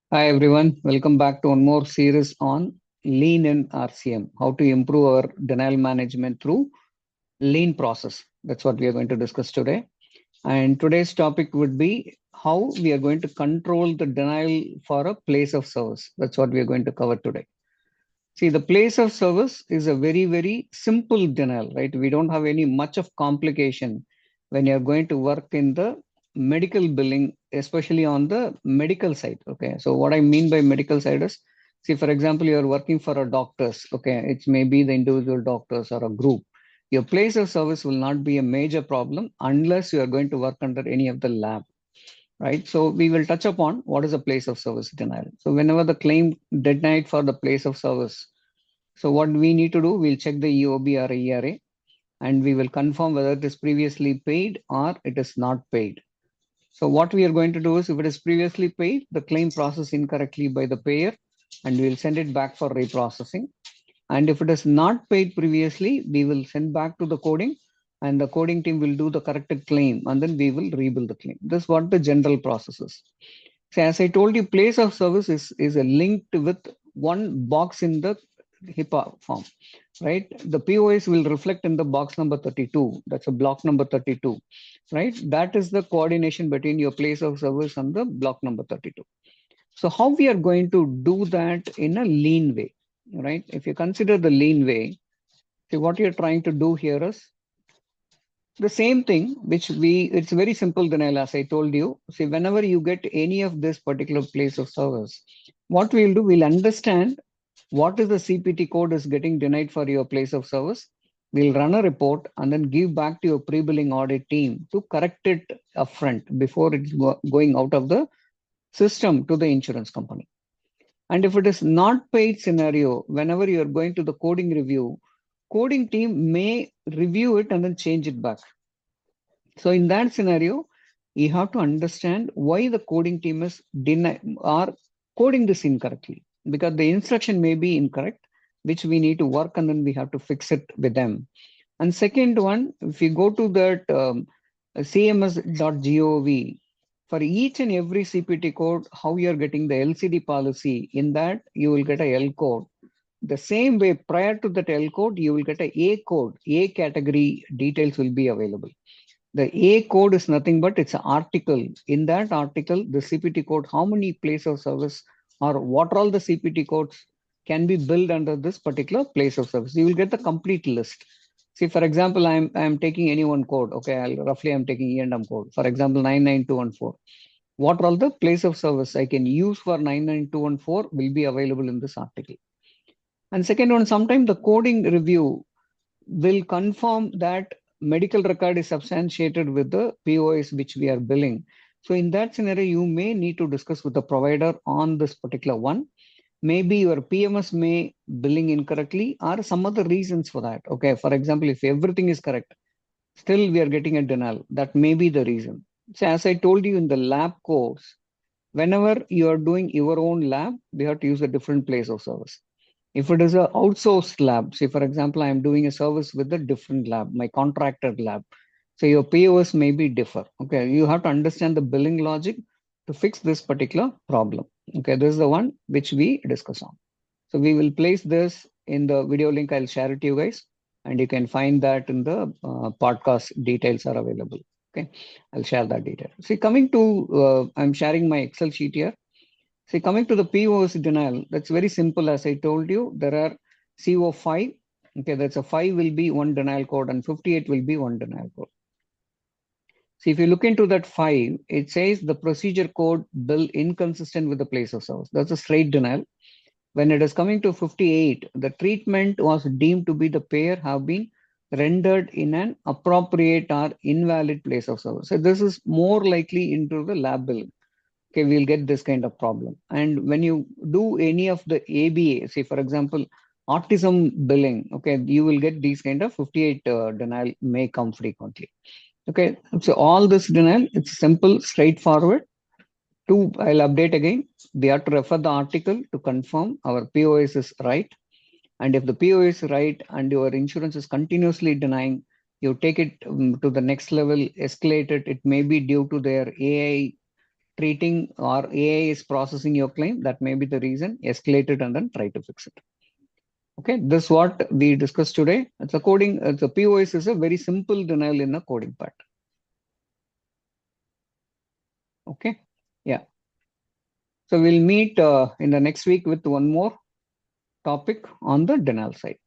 Hi everyone, welcome back to one more series on Lean in RCM, how to improve our denial management through lean process. That's what we are going to discuss today. And today's topic would be how we are going to control the denial for a place of service. That's what we are going to cover today. See, the place of service is a very simple denial, right? We don't have any much of complication when you're going to work in the medical billing, especially on the medical side. Okay. So what I mean by medical side is, see, for example, you're working for a doctors. Okay. It's maybe the individual doctors or a group. Your place of service will not be a major problem unless you are going to work under any of the lab, right? So we will touch upon what is a place of service denial. So whenever the claim denied for the place of service, so what we need to do, we'll check the EOB or ERA and we will confirm whether it is previously paid or it is not paid. So what we are going to do is if it is previously paid, the claim processed incorrectly by the payer and we will send it back for reprocessing. And if it is not paid previously, we will send back to the coding and the coding team will do the corrected claim and then we will rebuild the claim. This is what the general process is. So as I told you, place of service is a linked with one box in the HIPAA form, right? The POS will reflect in the box number 32. That's a block number 32, right? That is the coordination between your place of service and the block number 32. So how we are going to do that in a lean way, right? If you consider the lean way, see what you're trying to do here is the same thing which it's very simple denial as I told you. See, whenever you get any of this particular place of service, what we'll do, we'll understand what is the CPT code is getting denied for your place of service. We'll run a report and then give back to your pre-billing audit team to correct it upfront before it's going out of the system to the insurance company. And if it is not paid scenario, whenever you are going to the coding review, coding team may review it and then change it back. So in that scenario, you have to understand why the coding team is are coding this incorrectly, because the instruction may be incorrect, which we need to work and then we have to fix it with them. And second one, if you go to that cms.gov, for each and every CPT code, how you are getting the LCD policy, in that you will get a L code. The same way prior to that L code, you will get a code, A category details will be available. The A code is nothing but it's an article. In that article, the CPT code, how many place of service or what all the CPT codes can be built under this particular place of service. You will get the complete list. See, for example, I'm taking any one code. Okay, I'm taking E&M code. For example, 99214. What all the place of service I can use for 99214 will be available in this article. And second one, sometimes the coding review will confirm that medical record is substantiated with the POS which we are billing. So in that scenario, you may need to discuss with the provider on this particular one. Maybe your PMS may billing incorrectly or some other reasons for that. Okay, for example, if everything is correct, still we are getting a denial. That may be the reason. So as I told you in the lab course, whenever you are doing your own lab, we have to use a different place of service. If it is a outsourced lab, say for example, I am doing a service with a different lab, my contracted lab. So your POS may be differ. Okay, you have to understand the billing logic to fix this particular problem. Okay, this is the one which we discuss on. So we will place this in the video link. I'll share it to you guys, and you can find that in the podcast details are available. Okay, I'll share that detail. See, coming to, I'm sharing my Excel sheet here. See, coming to the POS denial, that's very simple. As I told you, there are CO5. Okay, that's a 5 will be one denial code and 58 will be one denial code. See, if you look into that 5, it says the procedure code bill inconsistent with the place of service. That's a straight denial. When it is coming to 58, the treatment was deemed to be the payer have been rendered in an appropriate or invalid place of service. So this is more likely into the lab billing. Okay, we'll get this kind of problem. And when you do any of the ABA, say for example, autism billing, okay, you will get these kind of 58 denial may come frequently. Okay, so all this denial, it's simple, straightforward. Two, I'll update again. We have to refer the article to confirm our POS is right. And if the POS is right and your insurance is continuously denying, you take it to the next level, escalate it. It may be due to their AI treating or AI is processing your claim. That may be the reason. Escalate it and then try to fix it. Okay, this is what we discussed today. It's a coding, the POS is a very simple denial in the coding part. Okay, yeah. So we'll meet in the next week with one more topic on the denial side.